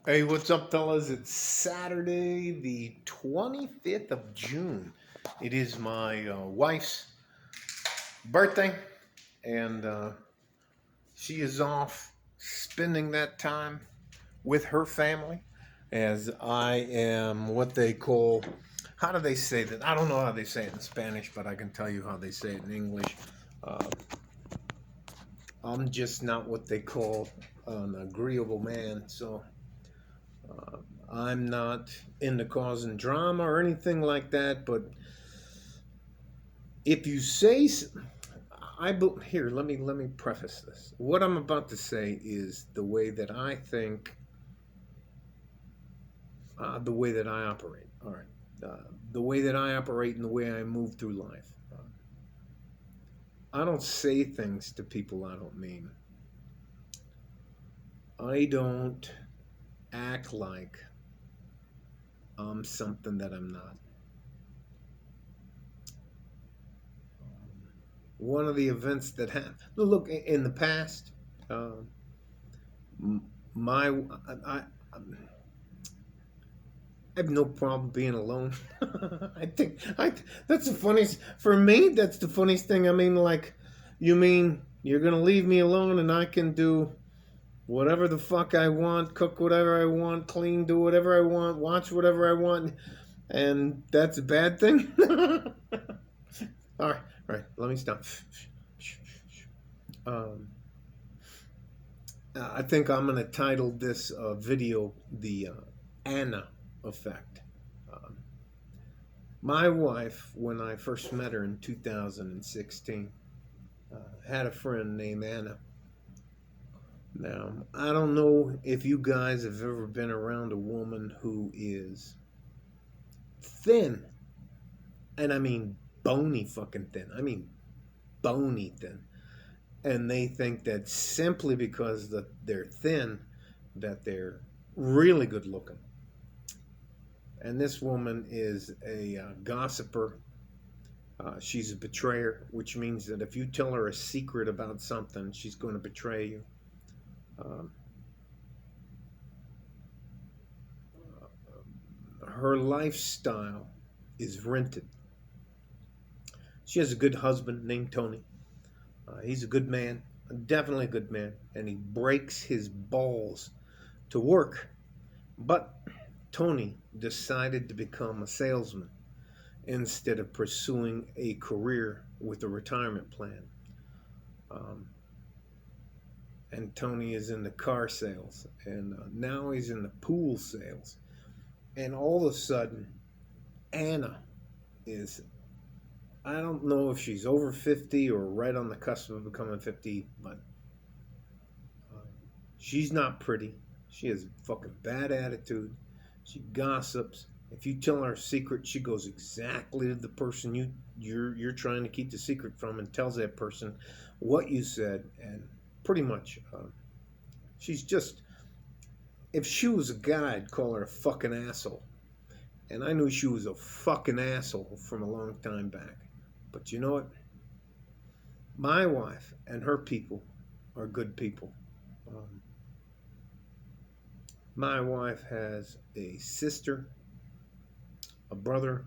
Hey, what's up, fellas? It's Saturday, the 25th of June. It is my wife's birthday, and she is off spending that time with her family as I am what they call, how do they say that? I don't know how they say it in Spanish, but I can tell you how they say it in English. Uh, I'm just not what they call an agreeable man, so Uh, I'm not into causing drama or anything like that, but if you say, here, let me preface this. What I'm about to say is the way that I think, the way that I operate. All right, the way that I operate and the way I move through life. I don't say things to people I don't mean. I don't act like I'm something that I'm not. One of the events that happened. Look, in the past, uh, my I have no problem being alone. I that's the funniest for me. That's the funniest thing. I mean, like, you mean you're gonna leave me alone and I can do whatever the fuck I want, cook whatever I want, clean, do whatever I want, watch whatever I want, and that's a bad thing? All right, all right. Let me stop. Um, I think I'm going to title this video the Anna effect. Um, my wife, when I first met her in 2016, had a friend named Anna. Now, I don't know if you guys have ever been around a woman who is thin, and I mean bony fucking thin. I mean bony thin. And they think that simply because they're thin, that they're really good looking. And this woman is a gossiper. She's a betrayer, which means that if you tell her a secret about something, she's going to betray you. Um, her lifestyle is rented. She has a good husband named Tony. He's a good man, definitely a good man, and he breaks his balls to work. But Tony decided to become a salesman instead of pursuing a career with a retirement plan. Um, and Tony is in the car sales, and now he's in the pool sales. And all of a sudden, Anna is, I don't know if she's over 50 or right on the cusp of becoming 50, but uh, she's not pretty. She has a fucking bad attitude. She gossips. If you tell her a secret, she goes exactly to the person you're trying to keep the secret from and tells that person what you said. And pretty much, she's just. If she was a guy, I'd call her a fucking asshole. And I knew she was a fucking asshole from a long time back. But you know what? My wife and her people are good people. Um, my wife has a sister, a brother,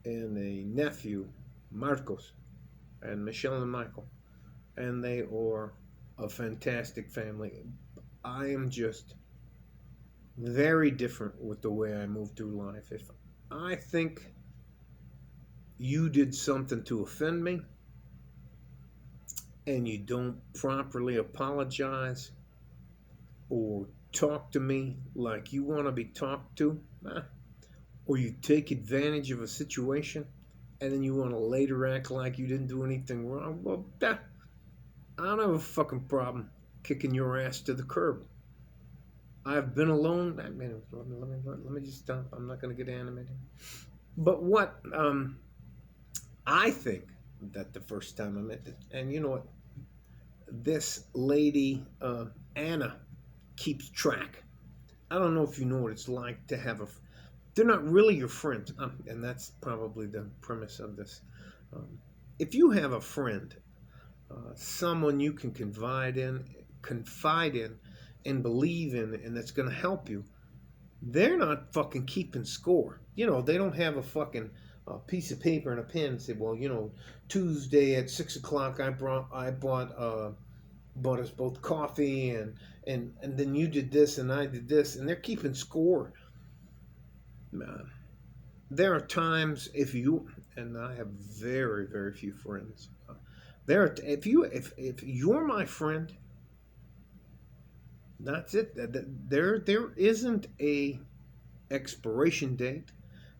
and a nephew, Marcos, and Michelle and Michael. And they are a fantastic family. I am just very different with the way I move through life. If I think you did something to offend me and you don't properly apologize or talk to me like you want to be talked to, or you take advantage of a situation and then you want to later act like you didn't do anything wrong, well, I don't have a fucking problem kicking your ass to the curb. I've been alone. I mean, let me just stop. I'm not going to get animated. But what I think that the first time I met this, and you know what, this lady Anna keeps track. I don't know if you know what it's like to have a. They're not really your friends, and that's probably the premise of this. If you have a friend, someone you can confide in, and believe in and that's going to help you, they're not fucking keeping score. You know, they don't have a fucking piece of paper and a pen and say, well, you know, Tuesday at 6 o'clock, bought us both coffee, and then you did this and I did this, and they're keeping score. There are times if you, and I have very very few friends. If you're my friend, that's it. There isn't a expiration date.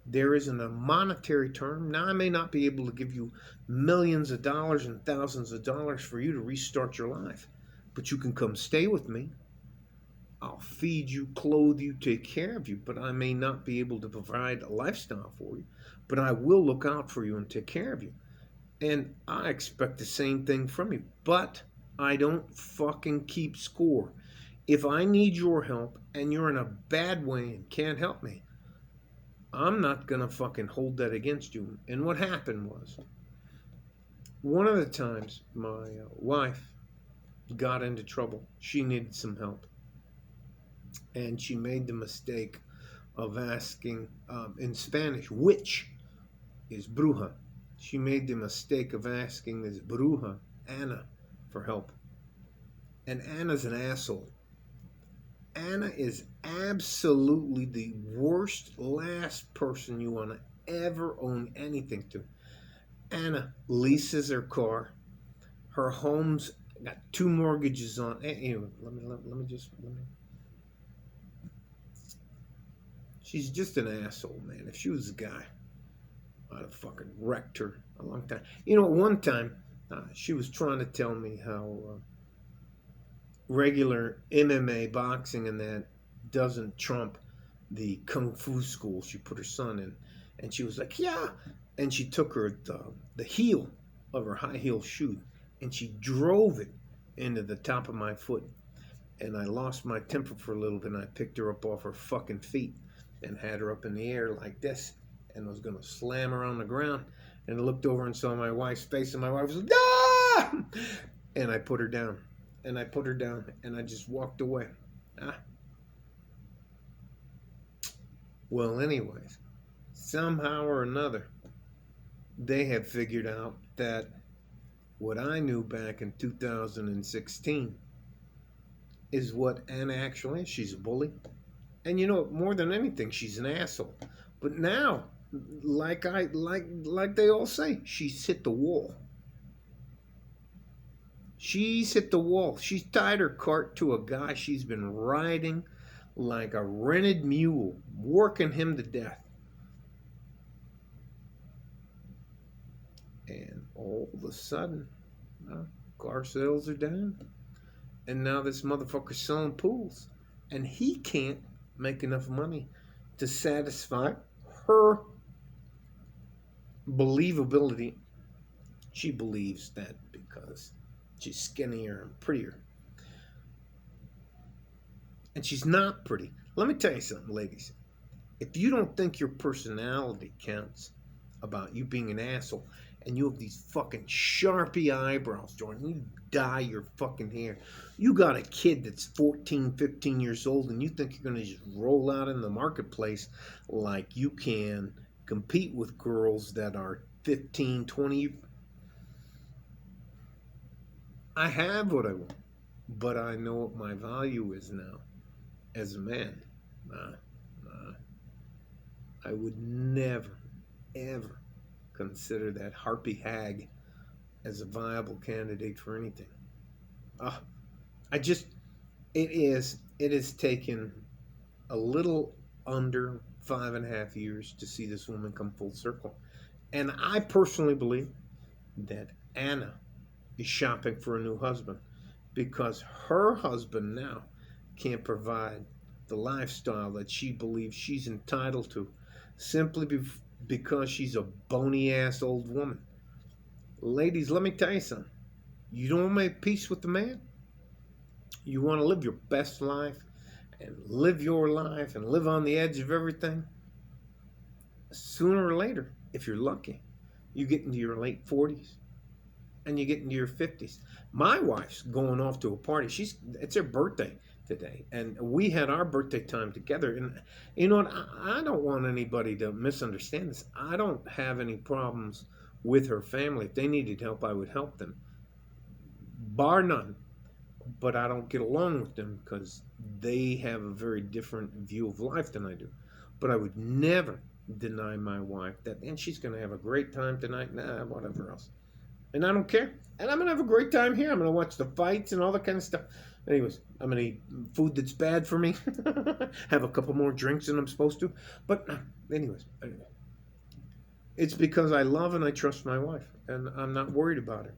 There isn't a monetary term. Now, I may not be able to give you millions of dollars and thousands of dollars for you to restart your life, but you can come stay with me. I'll feed you, clothe you, take care of you, but I may not be able to provide a lifestyle for you, but I will look out for you and take care of you. And I expect the same thing from you, but I don't fucking keep score. If I need your help and you're in a bad way and can't help me, I'm not gonna fucking hold that against you. And what happened was, one of the times my wife got into trouble, she needed some help, and she made the mistake of asking in Spanish, which is bruja. She made the mistake of asking this bruja, Anna, for help. And Anna's an asshole. Anna is absolutely the worst last person you want to ever own anything to. Anna leases her car. Her home's got 2 mortgages on. Anyway, let me. She's just an asshole, man. If she was a guy, I'd have fucking wrecked her a long time. You know, one time she was trying to tell me how regular MMA boxing and that doesn't trump the kung fu school she put her son in, and she was like, yeah, and she took her the heel of her high heel shoe and she drove it into the top of my foot, and I lost my temper for a little bit, and I picked her up off her fucking feet and had her up in the air like this, and was gonna slam her on the ground, and I looked over and saw my wife's face, and my wife was like, ah! And I put her down. And I put her down, and I just walked away. Well, anyways, somehow or another, they have figured out that what I knew back in 2016 is what Anna actually is. She's a bully. And you know, more than anything, she's an asshole. But now, like they all say, she's hit the wall. She's hit the wall. She's tied her cart to a guy she's been riding like a rented mule, working him to death. And all of a sudden, car sales are down. And now this motherfucker's selling pools. And he can't make enough money to satisfy her believability. She believes that because she's skinnier and prettier. And she's not pretty. Let me tell you something, ladies. If you don't think your personality counts about you being an asshole, and you have these fucking Sharpie eyebrows, Jordan, you dye your fucking hair, you got a kid that's 14, 15 years old, and you think you're going to just roll out in the marketplace like you can compete with girls that are 15, 20. I have what I want, but I know what my value is now as a man. I would never, ever consider that harpy hag as a viable candidate for anything. It has taken a little under 5.5 years to see this woman come full circle. And I personally believe that Anna is shopping for a new husband because her husband now can't provide the lifestyle that she believes she's entitled to simply because she's a bony ass old woman. Ladies, let me tell you something. You don't want to make peace with the man? You want to live your best life and live your life and live on the edge of everything? Sooner or later, if you're lucky, you get into your late 40s and you get into your 50s. My wife's going off to a party. It's her birthday today, and we had our birthday time together. And you know what? I don't want anybody to misunderstand this. I don't have any problems with her family. If they needed help, I would help them, bar none. But I don't get along with them because they have a very different view of life than I do. But I would never deny my wife that, and she's going to have a great time tonight. Nah, whatever else. And I don't care. And I'm going to have a great time here. I'm going to watch the fights and all that kind of stuff. Anyways, I'm going to eat food that's bad for me. Have a couple more drinks than I'm supposed to. But anyways, it's because I love and I trust my wife. And I'm not worried about her.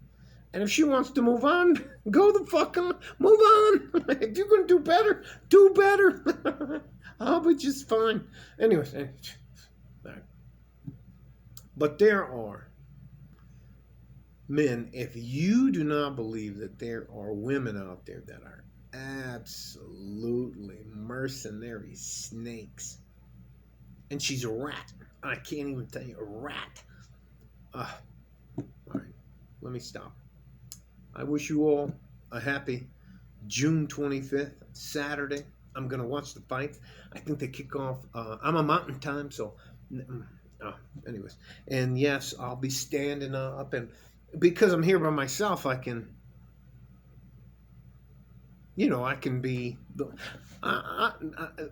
And if she wants to move on, go the fuck on. Move on. If you're going to do better, do better. I'll be just fine. Anyways. But there are men, if you do not believe that there are women out there that are absolutely mercenary snakes, and she's a rat. I can't even tell you, a rat. All right, let me stop. I wish you all a happy June 25th, Saturday. I'm going to watch the fights. I think they kick off. I'm a mountain time, so anyways. And yes, I'll be standing up. And because I'm here by myself, I can, I can be.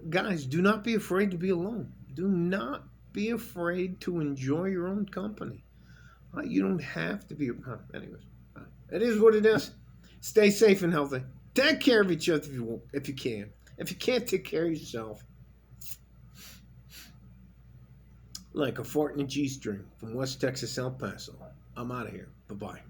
Guys, do not be afraid to be alone. Do not be afraid to enjoy your own company. You don't have to be. Anyways. It is what it is. Stay safe and healthy. Take care of each other if you can. If you can't take care of yourself, like a fart in a G-string from West Texas, El Paso. I'm out of here. Bye-bye.